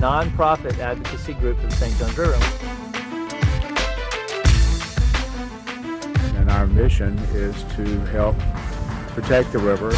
nonprofit advocacy group for the St. Johns River. And our mission is to help protect the river.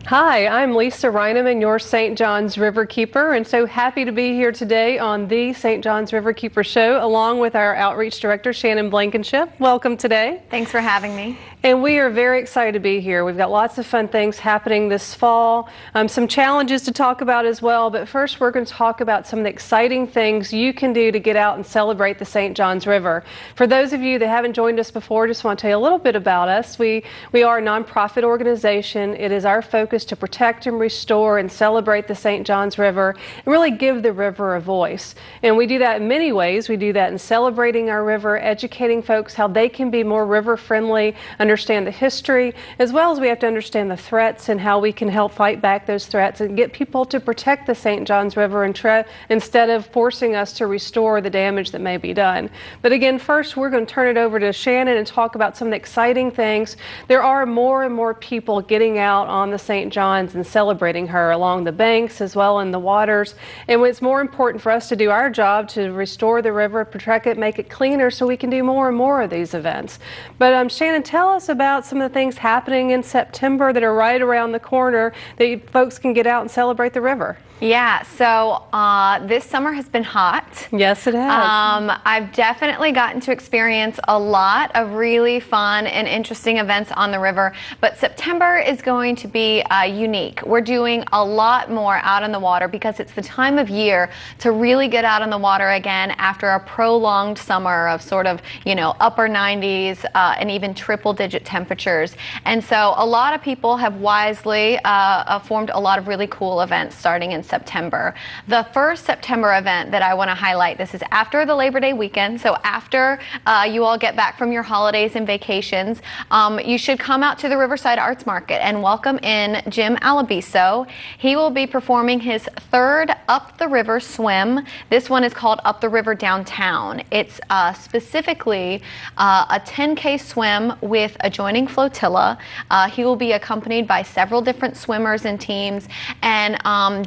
Hi, I'm Lisa Reineman, your St. Johns Riverkeeper, and so happy to be here today on the St. Johns Riverkeeper Show, along with our Outreach Director, Shannon Blankenship. Welcome today. Thanks for having me. And we are very excited to be here. We've got lots of fun things happening this fall, some challenges to talk about as well, but first we're going to talk about some of the exciting things you can do to get out and celebrate the St. Johns River. For those of you that haven't joined us before, just want to tell you a little bit about us. We are a nonprofit organization. It is our focus to protect and restore and celebrate the St. Johns River and really give the river a voice. And we do that in many ways. We do that in celebrating our river, educating folks how they can be more river friendly, understand the history, as well as we have to understand the threats and how we can help fight back those threats and get people to protect the St. Johns River instead of forcing us to restore the damage that may be done. But again, first we're going to turn it over to Shannon and talk about some of the exciting things. There are more and more people getting out on the St. Johns and celebrating her along the banks as well in the waters. And it's more important for us to do our job to restore the river, protect it, make it cleaner so we can do more and more of these events. But Shannon, tell us about some of the things happening in September that are right around the corner that folks can get out and celebrate the river. Yeah, so this summer has been hot. Yes, it has. I've definitely gotten to experience a lot of really fun and interesting events on the river, but September is going to be unique. We're doing a lot more out on the water because it's the time of year to really get out on the water again after a prolonged summer of sort of, upper 90s and even triple-digit temperatures. And so a lot of people have wisely formed a lot of really cool events starting in September. The first September event that I want to highlight, this is after the Labor Day weekend, so after you all get back from your holidays and vacations, you should come out to the Riverside Arts Market and welcome in Jim Alabiso. He will be performing his third Up the River swim. This one is called Up the River Downtown. It's specifically a 10K swim with a joining flotilla. He will be accompanied by several different swimmers and teams, and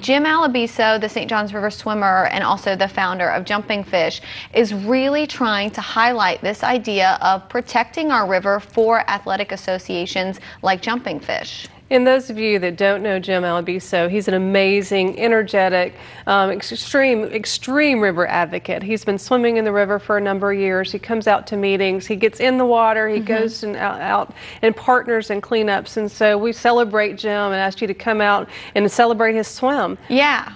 Jim Alabiso, the St. Johns River swimmer and also the founder of Jumping Fish, is really trying to highlight this idea of protecting our river for athletic associations like Jumping Fish. And those of you that don't know Jim Alabiso, he's an amazing, energetic, extreme river advocate. He's been swimming in the river for a number of years. He comes out to meetings. He gets in the water. He goes out and partners and cleanups. And so we celebrate Jim and ask you to come out and celebrate his swim. Yeah.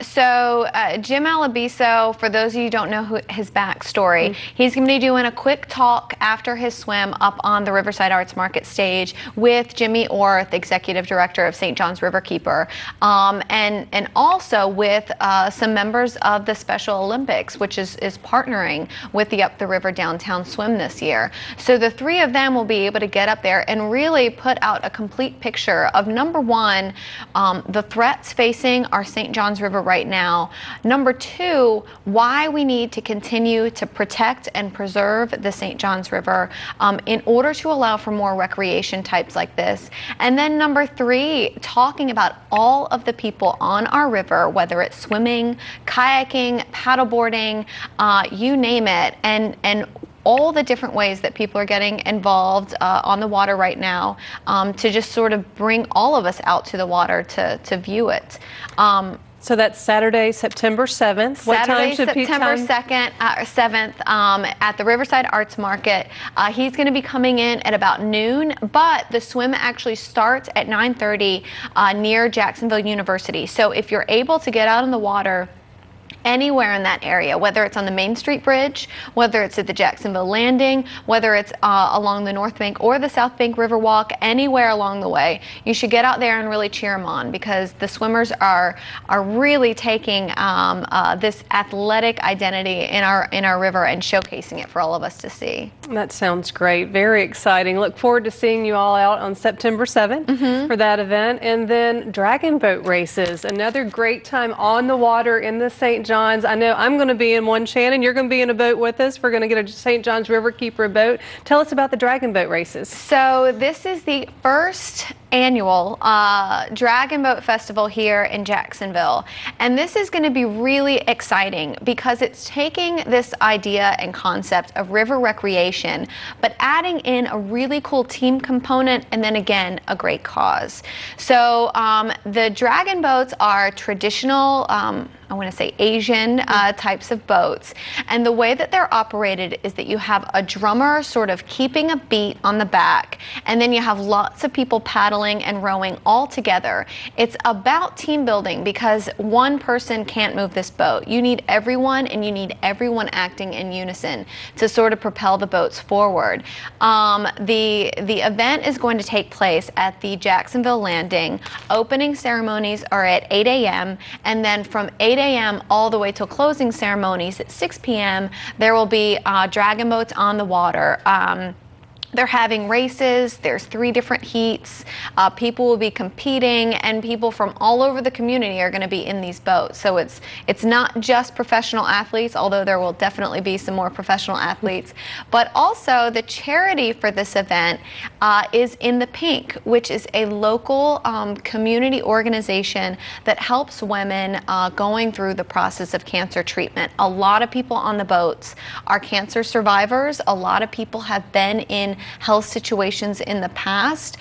So Jim Alabiso, for those of you who don't know his backstory, he's going to be doing a quick talk after his swim up on the Riverside Arts Market stage with Jimmy Orth, Executive Director of St. Johns Riverkeeper, and also with some members of the Special Olympics, which is partnering with the Up the River Downtown swim this year. So the three of them will be able to get up there and really put out a complete picture of, number one, the threats facing our St. Johns River right now. Number two, why we need to continue to protect and preserve the St. Johns River in order to allow for more recreation types like this. And then number three, talking about all of the people on our river, whether it's swimming, kayaking, paddleboarding, you name it, and all the different ways that people are getting involved on the water right now to just sort of bring all of us out to the water to view it. So that's Saturday, September 7th. What time should people come? September 7th at the Riverside Arts Market. He's going to be coming in at about noon, but the swim actually starts at 9:30 near Jacksonville University. So if you're able to get out on the water anywhere in that area, whether it's on the Main Street Bridge, whether it's at the Jacksonville Landing, whether it's along the North Bank or the South Bank Riverwalk, anywhere along the way, you should get out there and really cheer them on, because the swimmers are really taking this athletic identity in our river and showcasing it for all of us to see. That sounds great. Very exciting. Look forward to seeing you all out on September 7th for that event. And then dragon boat races, another great time on the water in the St. Johns. John's. I know I'm going to be in one, Shannon. You're going to be in a boat with us. We're going to get a St. John's Riverkeeper boat. Tell us about the dragon boat races. So this is the first annual Dragon Boat Festival here in Jacksonville. And this is going to be really exciting because it's taking this idea and concept of river recreation, but adding in a really cool team component and then again, a great cause. So the dragon boats are traditional, I want to say Asian types of boats. And the way that they're operated is that you have a drummer sort of keeping a beat on the back, and then you have lots of people paddling and rowing all together. It's about team building because one person can't move this boat. You need everyone, and you need everyone acting in unison to sort of propel the boats forward. The event is going to take place at the Jacksonville Landing. Opening ceremonies are at 8 a.m. and then from 8 a.m. all the way till closing ceremonies at 6 p.m. there will be dragon boats on the water. They're having races. There's 3 different heats. People will be competing, and people from all over the community are going to be in these boats. So it's not just professional athletes, although there will definitely be some more professional athletes. But also the charity for this event is In the Pink, which is a local community organization that helps women going through the process of cancer treatment. A lot of people on the boats are cancer survivors. A lot of people have been in health situations in the past.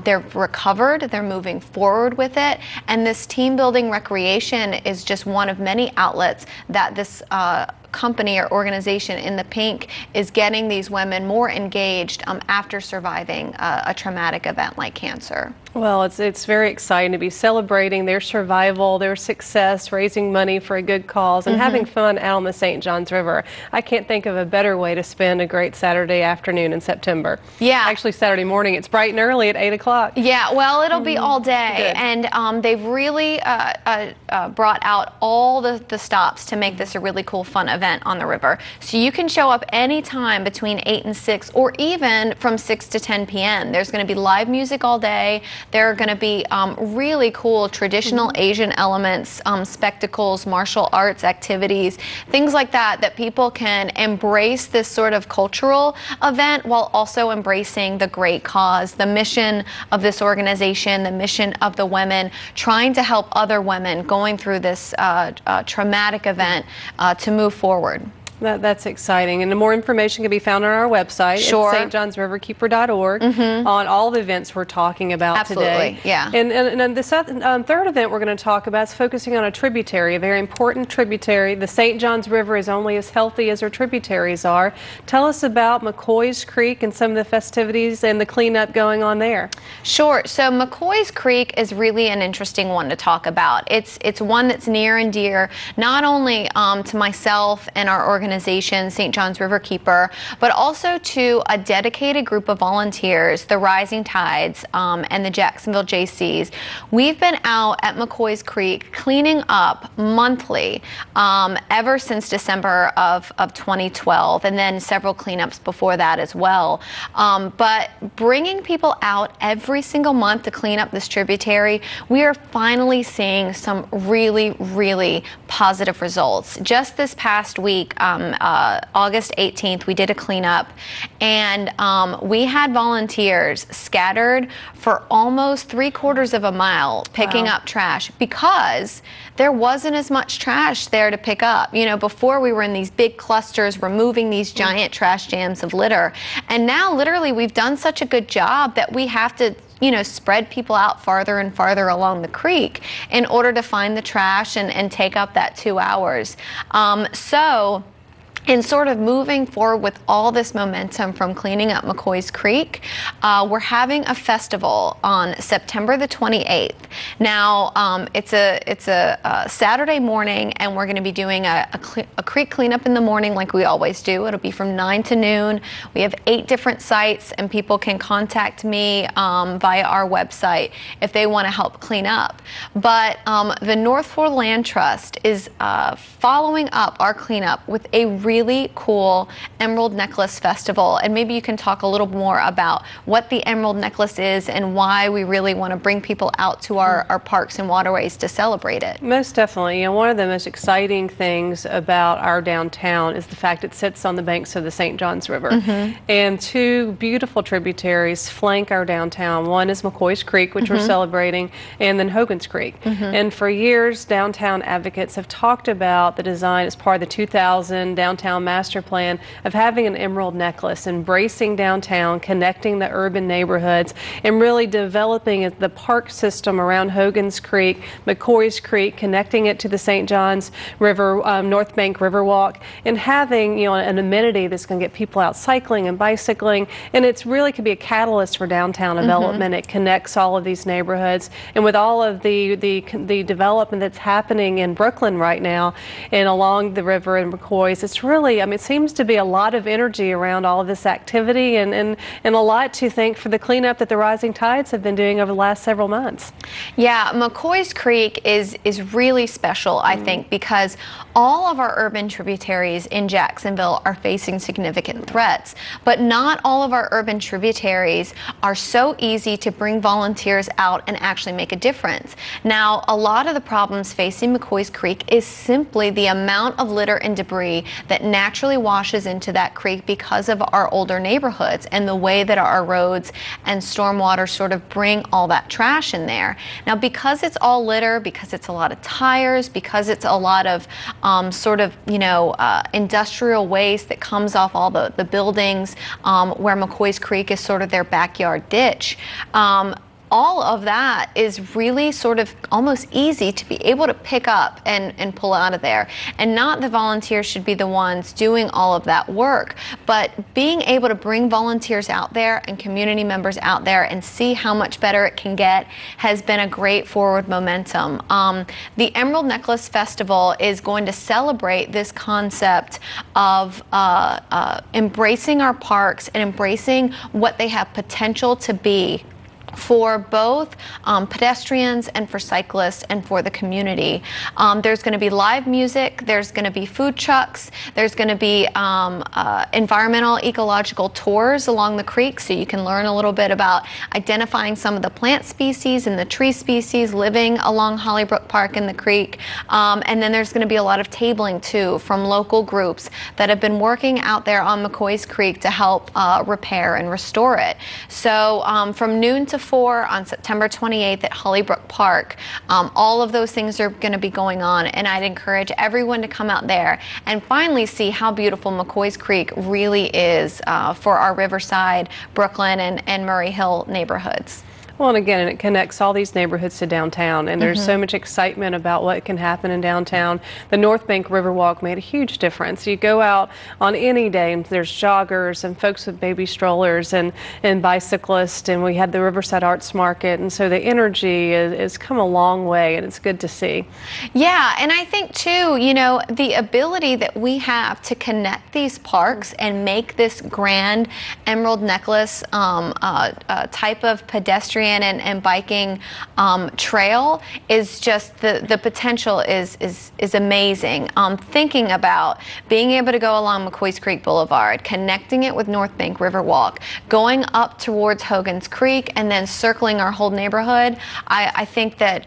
They're recovered, they're moving forward with it, and this team building recreation is just one of many outlets that this company or organization In the Pink is getting these women more engaged after surviving a traumatic event like cancer. Well, it's very exciting to be celebrating their survival, their success, raising money for a good cause, and having fun out on the St. John's River. I can't think of a better way to spend a great Saturday afternoon in September. Yeah. Actually, Saturday morning. It's bright and early at 8 o'clock. Yeah, well, it'll be all day. Good. And they've really brought out all the stops to make this a really cool, fun event on the river. So you can show up anytime between 8 and 6, or even from 6 to 10 p.m. There's going to be live music all day. There are going to be really cool traditional Asian elements, spectacles, martial arts activities, things like that people can embrace this sort of cultural event while also embracing the great cause, the mission of this organization, the mission of the women, trying to help other women going through this traumatic event to move forward. That's exciting, and the more information can be found on our website at stjohnsriverkeeper.org on all the events we're talking about today. Yeah. And the third event we're going to talk about is focusing on a tributary, a very important tributary. The St. John's River is only as healthy as our tributaries are. Tell us about McCoy's Creek and some of the festivities and the cleanup going on there. Sure. So McCoy's Creek is really an interesting one to talk about. It's one that's near and dear not only to myself and our organization, St. John's Riverkeeper, but also to a dedicated group of volunteers, the Rising Tides and the Jacksonville JCs. We've been out at McCoy's Creek cleaning up monthly ever since December of 2012, and then several cleanups before that as well. But bringing people out every single month to clean up this tributary, we are finally seeing some really, really positive results. Just this past week, August 18th, we did a cleanup, and we had volunteers scattered for almost 3/4 of a mile picking up trash because there wasn't as much trash there to pick up. You know, before we were in these big clusters removing these giant trash jams of litter, and now literally we've done such a good job that we have to spread people out farther and farther along the creek in order to find the trash and take up that 2 hours. So in sort of moving forward with all this momentum from cleaning up McCoy's Creek, we're having a festival on September the 28th. Now, it's a Saturday morning, and we're going to be doing a creek cleanup in the morning like we always do. It'll be from 9 to noon. We have 8 different sites, and people can contact me via our website if they want to help clean up. But the North Florida Land Trust is following up our cleanup with a really cool Emerald Necklace Festival. And maybe you can talk a little more about what the Emerald Necklace is and why we really want to bring people out to our parks and waterways to celebrate it. Most definitely. One of the most exciting things about our downtown is the fact it sits on the banks of the St. Johns River. And two beautiful tributaries flank our downtown. One is McCoy's Creek, which we're celebrating, and then Hogan's Creek. And for years, downtown advocates have talked about the design as part of the 2000 Downtown Master Plan of having an emerald necklace, embracing downtown, connecting the urban neighborhoods, and really developing the park system around Hogan's Creek, McCoy's Creek, connecting it to the St. Johns River, North Bank Riverwalk, and having an amenity that's going to get people out cycling and bicycling. And it's really could be a catalyst for downtown development. It connects all of these neighborhoods, and with all of the development that's happening in Brooklyn right now and along the river in McCoy's, it's really, it seems to be a lot of energy around all of this activity, and a lot to thank for the cleanup that the rising tides have been doing over the last several months. Yeah, McCoy's Creek is really special, I think, because all of our urban tributaries in Jacksonville are facing significant threats, but not all of our urban tributaries are so easy to bring volunteers out and actually make a difference. Now, a lot of the problems facing McCoy's Creek is simply the amount of litter and debris that naturally washes into that creek because of our older neighborhoods and the way that our roads and stormwater sort of bring all that trash in there. Now, because it's all litter, because it's a lot of tires, because it's a lot of industrial waste that comes off all the buildings where McCoy's Creek is sort of their backyard ditch. All of that is really sort of almost easy to be able to pick up and pull out of there. And not the volunteers should be the ones doing all of that work, but being able to bring volunteers out there and community members out there and see how much better it can get has been a great forward momentum. The Emerald Necklace Festival is going to celebrate this concept of embracing our parks and embracing what they have potential to be for both pedestrians and for cyclists and for the community. There's going to be live music, there's going to be food trucks, there's going to be environmental ecological tours along the creek, so you can learn a little bit about identifying some of the plant species and the tree species living along Hollybrook Park and the creek. And then there's going to be a lot of tabling too from local groups that have been working out there on McCoy's Creek to help repair and restore it. So from noon to 4 on September 28th at Hollybrook Park. All of those things are going to be going on, and I'd encourage everyone to come out there and finally see how beautiful McCoy's Creek really is for our Riverside, Brooklyn, and Murray Hill neighborhoods. Well, and again, it connects all these neighborhoods to downtown, and there's so much excitement about what can happen in downtown. The North Bank Riverwalk made a huge difference. You go out on any day, and there's joggers and folks with baby strollers and bicyclists, and we had the Riverside Arts Market, and so the energy is come a long way, and it's good to see. Yeah, and I think too, the ability that we have to connect these parks and make this grand Emerald Necklace type of pedestrian and biking trail is just the potential is amazing. Thinking about being able to go along McCoy's Creek Boulevard, connecting it with North Bank Riverwalk, going up towards Hogan's Creek, and then circling our whole neighborhood, I think that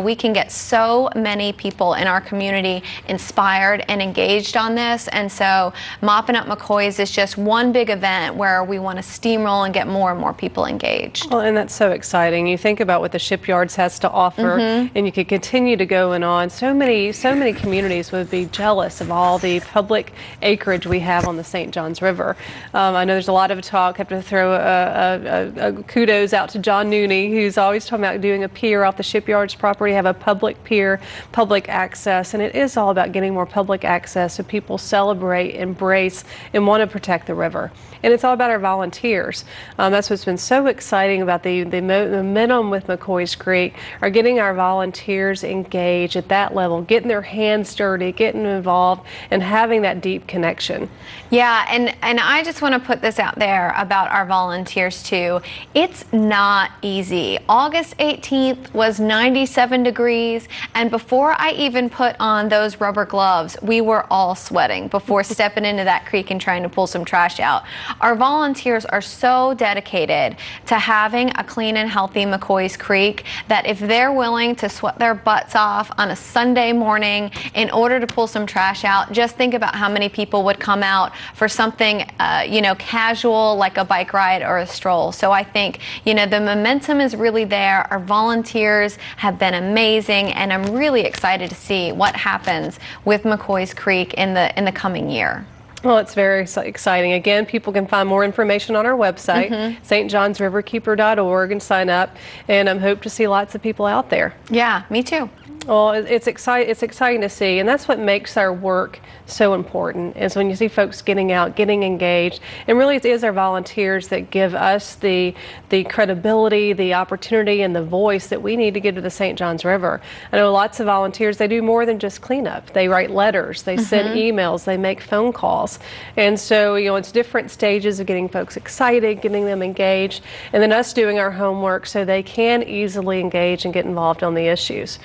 we can get so many people in our community inspired and engaged on this. And so Mopping Up McCoy's is just one big event where we want to steamroll and get more and more people engaged. Well, and that's so exciting. You think about what the Shipyards has to offer, and you could continue to go and on. So many communities would be jealous of all the public acreage we have on the St. Johns River. I know there's a lot of talk. I have to throw a kudos out to John Nooney, who's always talking about doing a pier off the Shipyards property, have a public pier, public access, and it is all about getting more public access so people celebrate, embrace, and want to protect the river. And it's all about our volunteers. That's what's been so exciting about the the momentum with McCoy's Creek are getting our volunteers engaged at that level, getting their hands dirty, getting involved, and having that deep connection. Yeah, and I just want to put this out there about our volunteers too. It's not easy. August 18th was 97 degrees, and before I even put on those rubber gloves, we were all sweating before stepping into that creek and trying to pull some trash out. Our volunteers are so dedicated to having a clean and healthy McCoy's Creek that if they're willing to sweat their butts off on a Sunday morning in order to pull some trash out, just think about how many people would come out for something, casual like a bike ride or a stroll. So I think, the momentum is really there. Our volunteers have been amazing, and I'm really excited to see what happens with McCoy's Creek in the coming year. Well, it's very exciting. Again, people can find more information on our website, stjohnsriverkeeper.org, and sign up. And I hope to see lots of people out there. Yeah, me too. Well, it's exciting to see, and that's what makes our work so important, is when you see folks getting out, getting engaged, and really it is our volunteers that give us the credibility, the opportunity, and the voice that we need to give to the St. Johns River. I know lots of volunteers, they do more than just cleanup. They write letters, they send emails, they make phone calls, and so it's different stages of getting folks excited, getting them engaged, and then us doing our homework so they can easily engage and get involved on the issues.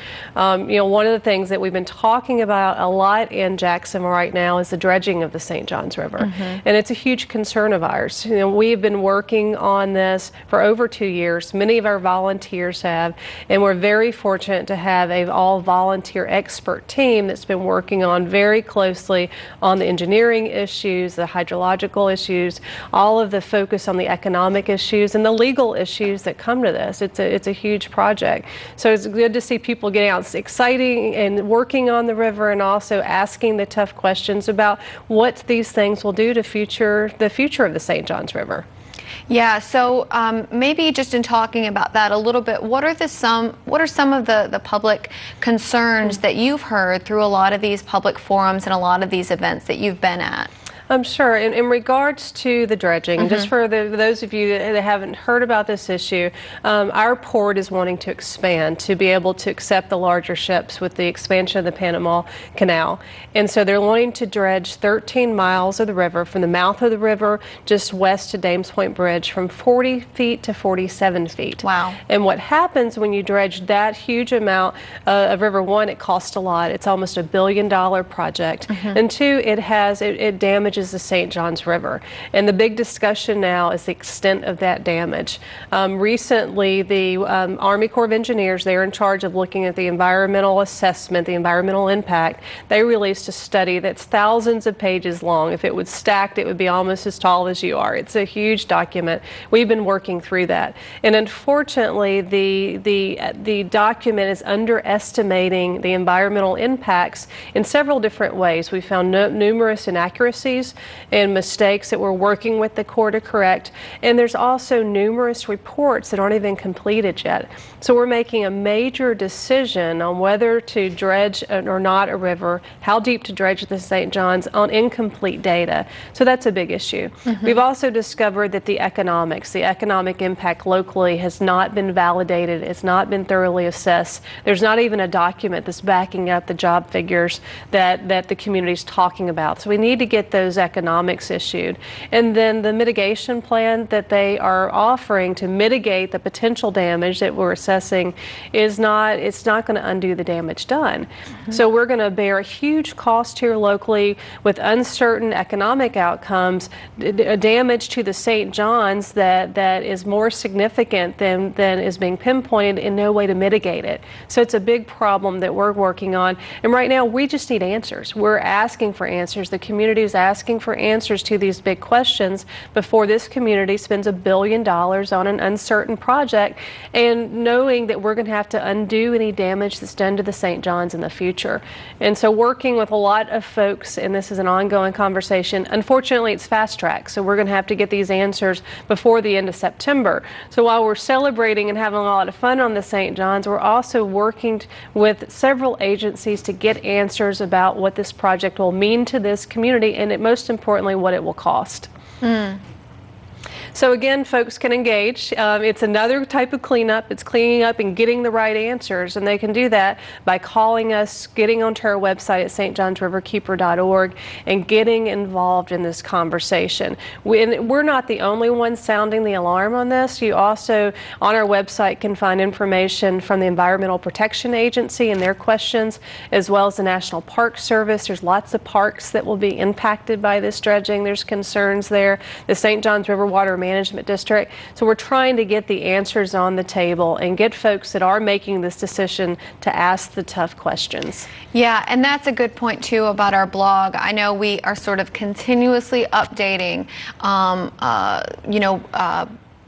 One of the things that we've been talking about a lot in Jacksonville right now is the dredging of the St. Johns River. And it's a huge concern of ours. We've been working on this for over 2 years. Many of our volunteers have, and we're very fortunate to have an all-volunteer expert team that's been working on very closely on the engineering issues, the hydrological issues, all of the focus on the economic issues and the legal issues that come to this. It's a huge project. So it's good to see people getting out exciting and working on the river, and also asking the tough questions about what these things will do to the future of the St. Johns River. Yeah, so maybe just in talking about that a little bit, what are some of the public concerns that you've heard through a lot of these public forums and a lot of these events that you've been at? Sure. In regards to the dredging, just for those of you that haven't heard about this issue, our port is wanting to expand to be able to accept the larger ships with the expansion of the Panama Canal. And so they're wanting to dredge 13 miles of the river from the mouth of the river just west to Dames Point Bridge from 40 feet to 47 feet. Wow. And what happens when you dredge that huge amount of river, one, it costs a lot. It's almost $1 billion project. And two, it damages the St. Johns River. And the big discussion now is the extent of that damage. Recently, the Army Corps of Engineers, they're in charge of looking at the environmental assessment, the environmental impact. They released a study that's thousands of pages long. If it was stacked, it would be almost as tall as you are. It's a huge document. We've been working through that. And unfortunately, the document is underestimating the environmental impacts in several different ways. We found numerous inaccuracies and mistakes that we're working with the Corps to correct. And there's also numerous reports that aren't even completed yet. So we're making a major decision on whether to dredge or not a river, how deep to dredge the St. Johns on incomplete data. So that's a big issue. We've also discovered that the economic impact locally has not been validated. It's not been thoroughly assessed. There's not even a document that's backing up the job figures that the community's talking about. So we need to get those economics issued. And then the mitigation plan that they are offering to mitigate the potential damage that we're assessing it's not going to undo the damage done. So we're going to bear a huge cost here locally with uncertain economic outcomes, damage to the St. Johns that is more significant than is being pinpointed, in no way to mitigate it. So it's a big problem that we're working on. And right now we just need answers. We're asking for answers. The community is asking for answers to these big questions before this community spends $1 billion on an uncertain project, and knowing that we're going to have to undo any damage that's done to the St. Johns in the future. And so working with a lot of folks, and this is an ongoing conversation, unfortunately it's fast track, so we're going to have to get these answers before the end of September. So while we're celebrating and having a lot of fun on the St. Johns, we're also working with several agencies to get answers about what this project will mean to this community, and most importantly, what it will cost. So again, folks can engage. It's another type of cleanup. It's cleaning up and getting the right answers, and they can do that by calling us, getting onto our website at stjohnsriverkeeper.org, and getting involved in this conversation. We're not the only ones sounding the alarm on this. You also, on our website, can find information from the Environmental Protection Agency and their questions, as well as the National Park Service. There's lots of parks that will be impacted by this dredging. There's concerns there. The St. Johns River Water Management District. So we're trying to get the answers on the table and get folks that are making this decision to ask the tough questions. Yeah, and that's a good point too about our blog. I know we are sort of continuously updating,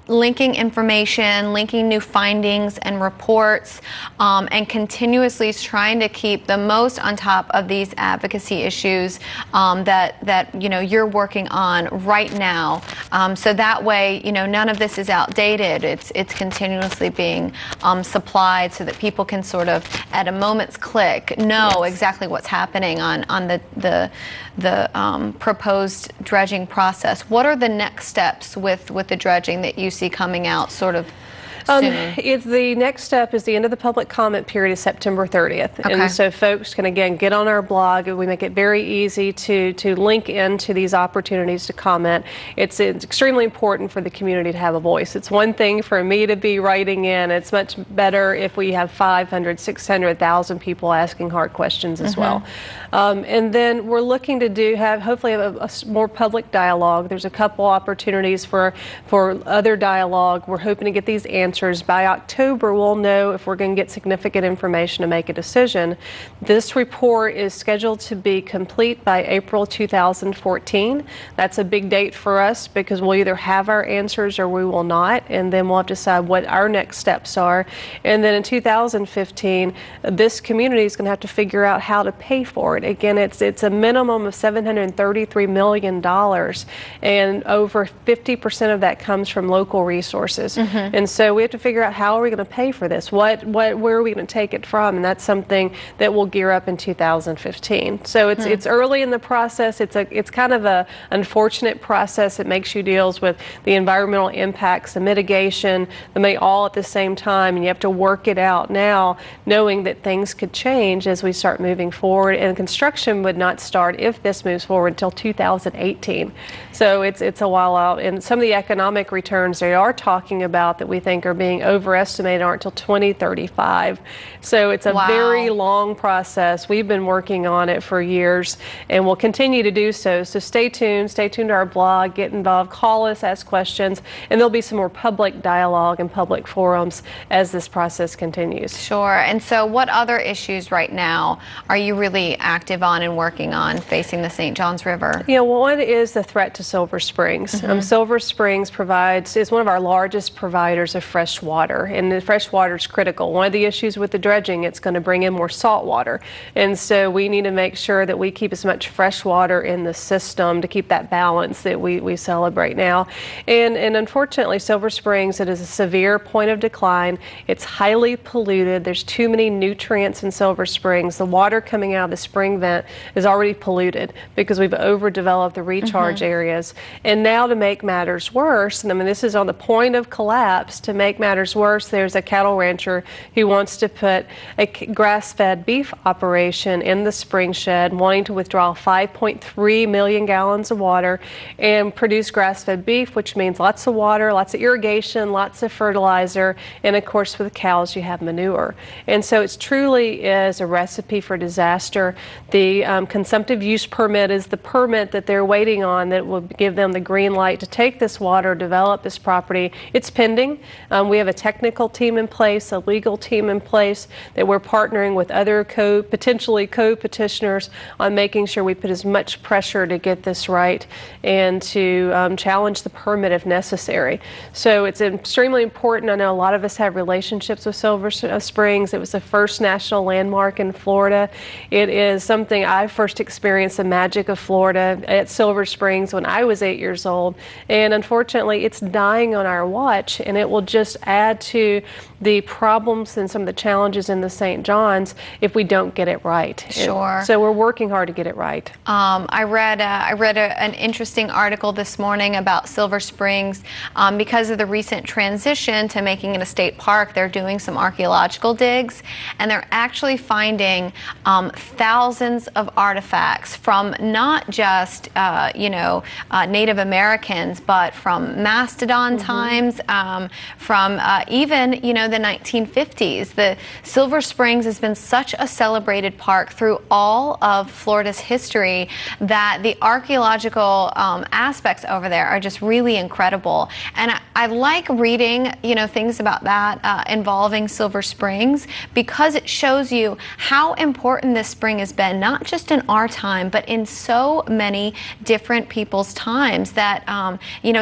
linking information, linking new findings and reports, and continuously trying to keep the most on top of these advocacy issues that you're working on right now. So that way, none of this is outdated. It's continuously being supplied so that people can sort of, at a moment's click, know exactly what's happening on the proposed dredging process. What are the next steps with the dredging that you see coming out sort of soon? The next step is the end of the public comment period is September 30th. Okay. And so folks can, again, get on our blog. We make it very easy to link into these opportunities to comment. It's extremely important for the community to have a voice. It's one thing for me to be writing in. It's much better if we have 500, 600,000 people asking hard questions as well. And then we're looking to have hopefully a more public dialogue. There's a couple opportunities for other dialogue. We're hoping to get these answers. By October, we'll know if we're going to get significant information to make a decision. This report is scheduled to be complete by April 2014. That's a big date for us because we'll either have our answers or we will not, and then we'll have to decide what our next steps are. And then in 2015, this community is going to have to figure out how to pay for it. Again, it's a minimum of $733 million, and over 50% of that comes from local resources. And so we have to figure out how are we going to pay for this? Where are we going to take it from? And that's something that will gear up in 2015. So it's early in the process. It's kind of a unfortunate process. It makes you deals with the environmental impacts, the mitigation, all at the same time, and you have to work it out now, knowing that things could change as we start moving forward. And construction would not start if this moves forward until 2018. So it's a while out. And some of the economic returns they are talking about that we think are being overestimated aren't until 2035. So it's a very long process. We've been working on it for years and we'll continue to do so. So stay tuned to our blog, get involved, call us, ask questions, and there'll be some more public dialogue and public forums as this process continues. Sure. And so what other issues right now are you really active on and working on facing the St. Johns River? One is the threat to Silver Springs. Silver Springs is one of our largest providers of fresh water, and the fresh water is critical. One of the issues with the dredging, it's going to bring in more salt water, and so we need to make sure that we keep as much fresh water in the system to keep that balance that we celebrate now. And unfortunately, Silver Springs, it is a severe point of decline. It's highly polluted. There's too many nutrients in Silver Springs. The water coming out of the spring vent is already polluted because we've overdeveloped the recharge areas. And now to make matters worse, and this is on the point of collapse, to make matters worse, there's a cattle rancher who wants to put a grass-fed beef operation in the spring shed, wanting to withdraw 5.3 million gallons of water and produce grass-fed beef, which means lots of water, lots of irrigation, lots of fertilizer, and of course with cows you have manure. And so it truly is a recipe for disaster. The consumptive use permit is the permit that they're waiting on that will give them the green light to take this water, develop this property. It's pending. We have a technical team in place, a legal team in place that we're partnering with other potentially co-petitioners on making sure we put as much pressure to get this right and to challenge the permit if necessary. So it's extremely important. I know a lot of us have relationships with Silver Springs. It was the first national landmark in Florida. It is something I first experienced the magic of Florida at Silver Springs when I was 8 years old. And unfortunately, it's dying on our watch, and it will just just add to the problems and some of the challenges in the St. John's if we don't get it right. Sure. So we're working hard to get it right. I read an interesting article this morning about Silver Springs. Because of the recent transition to making it a state park, they're doing some archaeological digs, and they're actually finding thousands of artifacts from not just Native Americans, but from Mastodon times, from even the 1950s. The Silver Springs has been such a celebrated park through all of Florida's history that the archaeological aspects over there are just really incredible. And I like reading things about that involving Silver Springs, because it shows you how important this spring has been, not just in our time, but in so many different people's times. That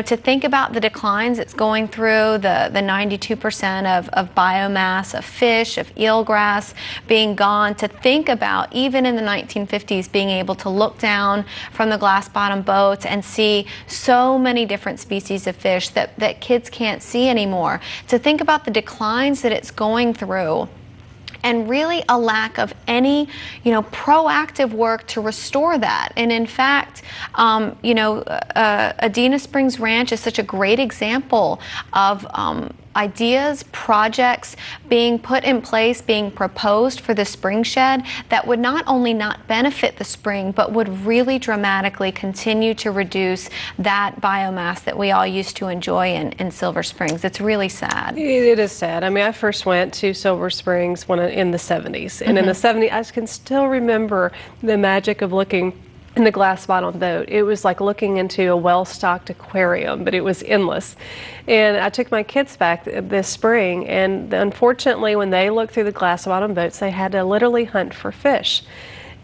to think about the declines it's going through, the 92% of biomass of fish, of eelgrass being gone, to think about even in the 1950s being able to look down from the glass bottom boats and see so many different species of fish that kids can't see anymore, to think about the declines that it's going through, and really a lack of any, proactive work to restore that. And in fact, Adena Springs Ranch is such a great example of ideas, projects being put in place, being proposed for the spring shed that would not only not benefit the spring, but would really dramatically continue to reduce that biomass that we all used to enjoy in Silver Springs. It's really sad. It is sad. I mean, I first went to Silver Springs in the 70s. And in the 70s, I can still remember the magic of looking in the glass bottom boat. It was like looking into a well-stocked aquarium, but it was endless. And I took my kids back this spring, and unfortunately, when they looked through the glass bottom boats, they had to literally hunt for fish.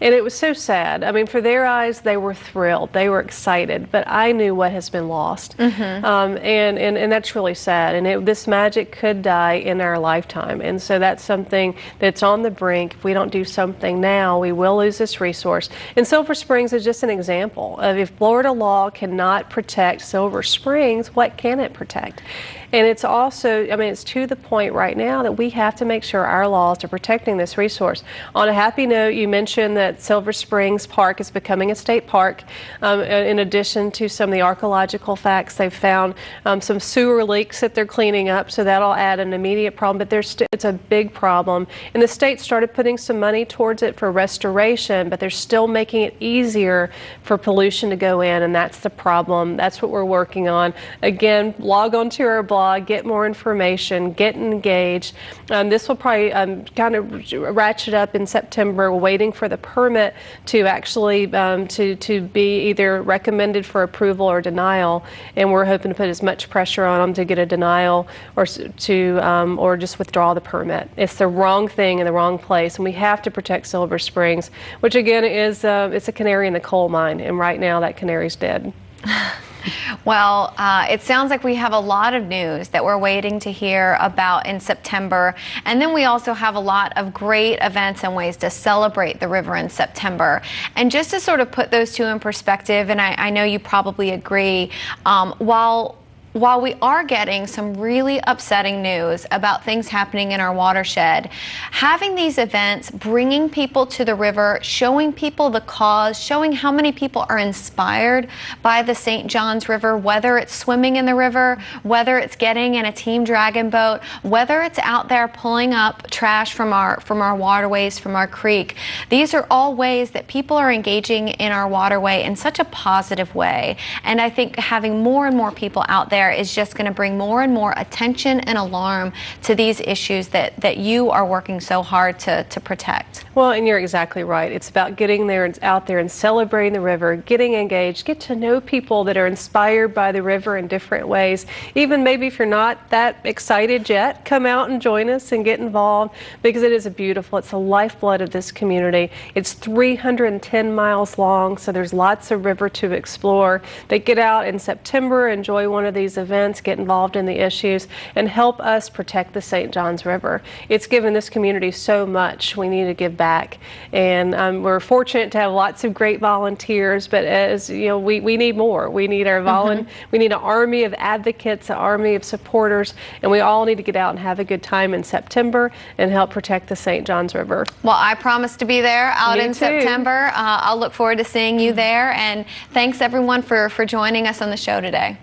And it was so sad. I mean, for their eyes, they were thrilled. They were excited. But I knew what has been lost. And that's really sad. And this magic could die in our lifetime. And so that's something that's on the brink. If we don't do something now, we will lose this resource. And Silver Springs is just an example of, if Florida law cannot protect Silver Springs, what can it protect? And it's also, it's to the point right now that we have to make sure our laws are protecting this resource. On a happy note, you mentioned that Silver Springs Park is becoming a state park. In addition to some of the archaeological facts, they've found some sewer leaks that they're cleaning up, so that'll add an immediate problem. But it's a big problem. And the state started putting some money towards it for restoration, but they're still making it easier for pollution to go in, and that's the problem. That's what we're working on. Again, log on to our blog, get more information, get engaged. This will probably kind of ratchet up in September. We're waiting for the permit to actually to be either recommended for approval or denial, and we're hoping to put as much pressure on them to get a denial or just withdraw the permit. It's the wrong thing in the wrong place, and we have to protect Silver Springs, which again is it's a canary in the coal mine, and right now that canary's dead. Well, it sounds like we have a lot of news that we're waiting to hear about in September. And then we also have a lot of great events and ways to celebrate the river in September. And just to sort of put those two in perspective, and I know you probably agree, while we are getting some really upsetting news about things happening in our watershed, having these events, bringing people to the river, showing people the cause, showing how many people are inspired by the St. John's River, whether it's swimming in the river, whether it's getting in a team dragon boat, whether it's out there pulling up trash from our waterways, from our creek. These are all ways that people are engaging in our waterway in such a positive way. And I think having more and more people out there is just going to bring more and more attention and alarm to these issues that you are working so hard to protect. Well, and you're exactly right. It's about getting there and out there and celebrating the river, getting engaged, get to know people that are inspired by the river in different ways. Even maybe if you're not that excited yet, come out and join us and get involved, because it is it's the lifeblood of this community. It's 310 miles long, so there's lots of river to explore. They get out in September, enjoy one of these these events, get involved in the issues, and help us protect the St. Johns River. It's given this community so much. We need to give back, and we're fortunate to have lots of great volunteers, but as you know, we need more. We need our we need an army of advocates, an army of supporters, and we all need to get out and have a good time in September and help protect the St. Johns River. Well, I promise to be there out Me in too. September. I'll look forward to seeing you there, and thanks everyone for joining us on the show today.